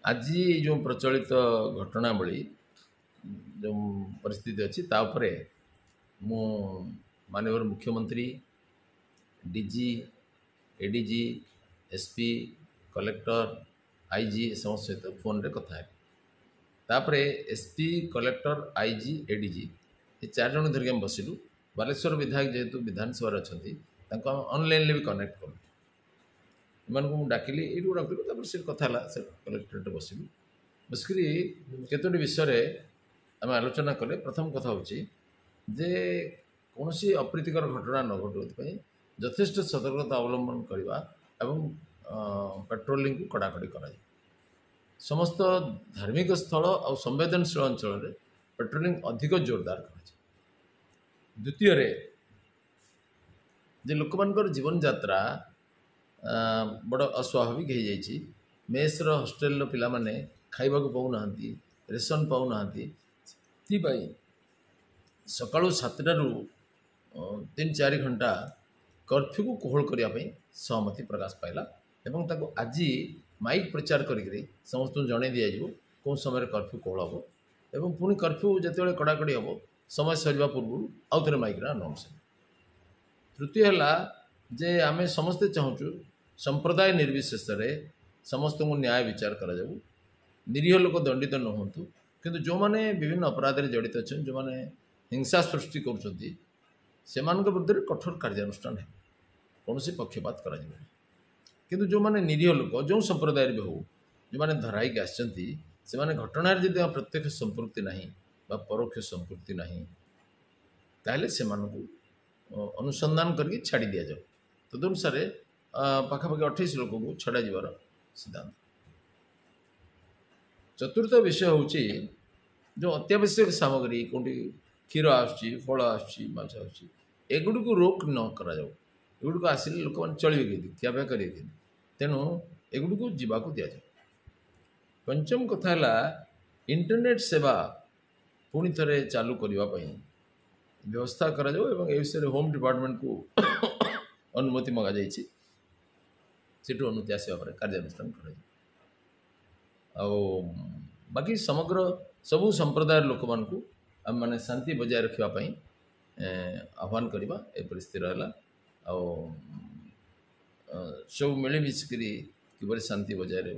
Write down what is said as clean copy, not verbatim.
आज जो प्रचलित घटनावली जो परिस्थिति अच्छी तापर मु माननीय मुख्यमंत्री DG ADG SP collector IG समस्त सहित फोन रे कथा है तापर एसपी कलेक्टर आईजी एडीजी ये 4 जन धरिक बसिलु बालेश्वर विधायक जेहेतु विधानसभा अच्छा ऑनलाइन भी कनेक्ट करूँ एम डाकिली ये डाकिलु से कथा से कलेक्टरेट बसिलु बसिक केतोटी विषय आम आलोचना कले प्रथम कथा हूँ जे कौन सी अप्रीतिकर घटना न घटुवा यथेष्ट सतर्कता अवलंबन करवा एवं पेट्रोलिंग को कड़ाकड़ी कर समस्त धार्मिक स्थल और संवेदनशील अंचल पेट्रोलिंग अधिक जोरदार कर द्वितीय जे लोक मान जीवन यात्रा बड़ अस्वाभाविक हो जाइए मेस्र हॉस्टेल पिला माने खाइबा को पाऊना रेशन पाऊना सकाळु 7टारू 3-4 घंटा कर्फ्यू को कोहल करने सहमति प्रकाश पाइला एवं ताको आज माइक प्रचार करी समस्त जन दिज्व कौन समय कर्फ्यू कोहल हम एवं पुणी कर्फ्यू जिते कड़ाकड़ी हम समय सरवा पूर्व आउ थे माइक अनाउंस। तृतीय है जे आमे समस्ते चाहूँ संप्रदाय निर्विशेष समस्त को न्याय विचार करा जाऊ निरीह लोक दंडित न हूँ किंतु जो माने विभिन्न अपराध में जड़ित अच्छा जो माने हिंसा सृष्टि कर विरुद्ध कठोर कार्यानुष्ठान है कौन सी पक्षपात करा किंतु जो माने निरीह लोक जो संप्रदाय भी हो जो माने धराई आसचंती से माने घटना जदि प्रत्यक्ष संपृक्ति नहीं बा परोक्ष संपृक्ति नहीं ताहले से अनुसंधान करके छाड़ी दिया जाओ तदनुसार पाखापाखि 28 लोक को छड़ा जीवार सिद्धांत। चतुर्थ विषय हूँ जो अत्यावश्यक सामग्री कौटी क्षीर फल आछ एगुड़ को रोक न करा जाओ एगुड़ को आसिले लोक मैंने चलिए कि ଖିଆପିଆ करेंगे तेणु एगुड़ को जीवाक दि जाए। पंचम कथा इंटरनेट सेवा पुणी थे चालू करने व्यवस्था करा जाओ एवं ए विषय होम डिपार्टमेंट को अनुमति मगा जाइए सेठू अनुमति आसवा पर कार्यानुष्ठान कर बाकी समग्र सबू संप्रदाय लोक मान आम मैंने शांति बजाय रखापी आह्वान करवा ए परिस्थिति रहा सब मिलमिशिक कि शांति बजाय रही